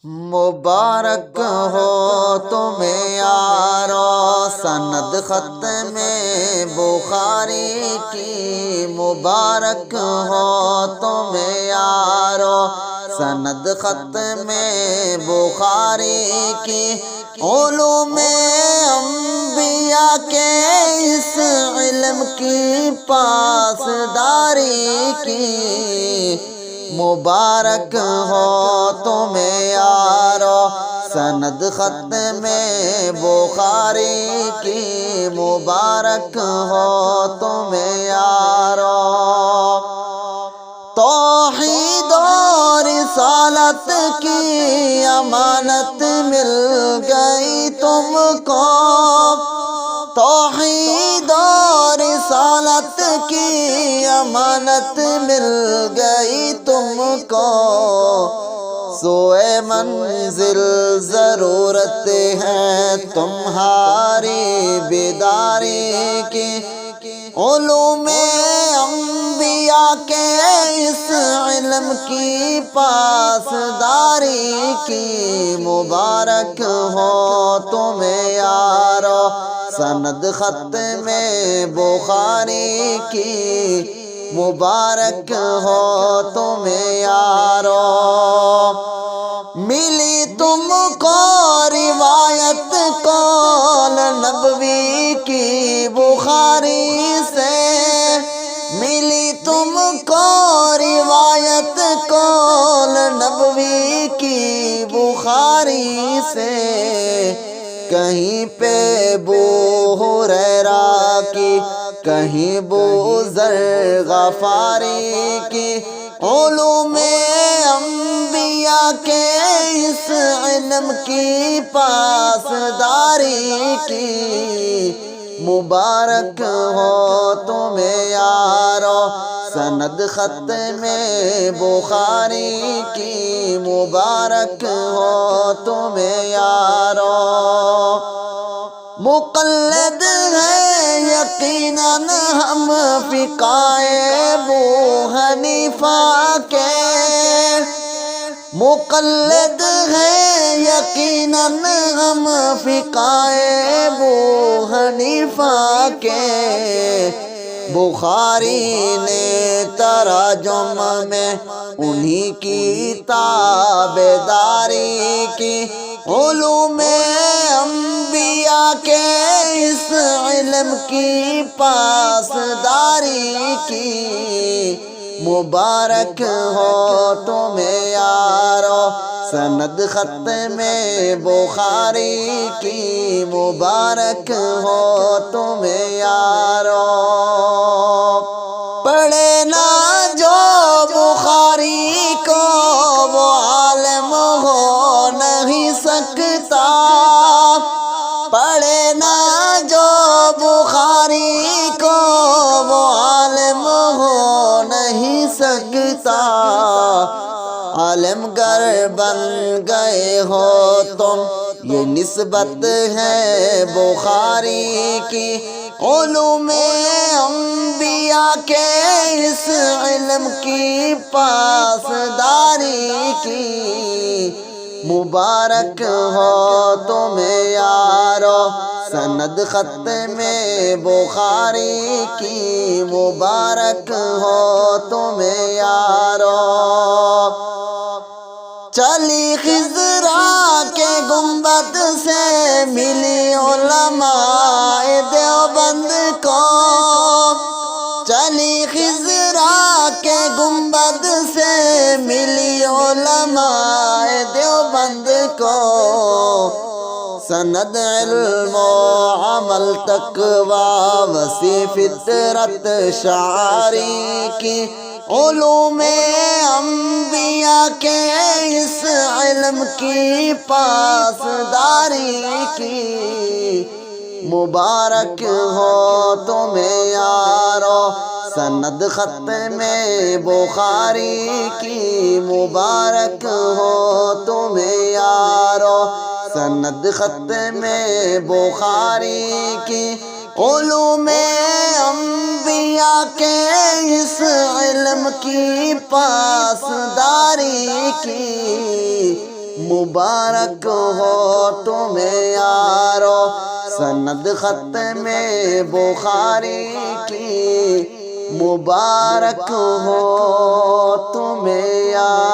مبارک ہو تمہیں یارو سند ختم بخاری کی، مبارک ہو تمہیں یارو سند ختم بخاری کی، علوم انبیاء کے اس علم کی پاسداری کی، مبارک ہو تمہیں یارو سند ختم بخاری کی، مبارک ہو تمہیں یارو توحید و رسالت کی امانت مل گئی تم کو، توحید و رسالت کی امانت مل گئی تم کو، سوئے منزل ضرورت ہے تمہاری بیداری کی، علوم انبیاء کے اس علم کی پاسداری کی، مبارک ہو تمہیں یارو سند ختم بخاری کی، مبارک ہو تمہیں یارو ملی تم کو روایت قول نبوی کی بخاری سے، ملی تم کو روایت قول نبوی کی بخاری سے، کہیں پہ ابو ہریرہ کی کہیں ابو ذر غفاری کی، علوم انبیاء کے اس علم کی پاسداری کی، مبارک ہو تمہیں یارو سند ختم بخاری کی، مبارک ہو تمہیں یارو مقلد ہے یقیناً ہم فقہ ابو حنیفہ کے، مقلد ہے یقیناً ہم فقہ ابو حنیفہ کے، بخاری نے تراجم میں انہی کی تابعداری کی، علوم انبیاء کے اس علم کی پاسداری کی، مبارک ہو تمہیں یارو سند ختم بخاری کی، مبارک ہو تمہیں یارو پڑھے نہ جو بخاری کو وہ عالم ہو نہیں سکتا، پڑھے نہ جو بخاری کو وہ عالم ہو نہیں سکتا، عالم گر بن گئے ہو تم یہ نسبت ہے بخاری کی، علوم انبیاء کے اس علم کی پاسداری کی، مبارک ہو تمہیں یارو سند ختم بخاری کی، مبارک ہو تمہیں یارو چلی خضرا کے گنبد سے ملی علماء دیوبند کو، چلی خضرا کے گنبد سے ملی علماء دیوبند کو، سند علم و عمل تقویٰ وسیع فطرت شاعری کی، علوم انبیاء کے اس علم کی پاسداری کی، مبارک ہو تمہیں یارو سند ختم بخاری کی، مبارک ہو تمہیں یارو سند ختم بخاری کی، علوم انبیاء کے اس علم کی پاسداری کی، مبارک ہو تمہیں یارو سند ختم بخاری کی، مبارک ہو تمہیں یارو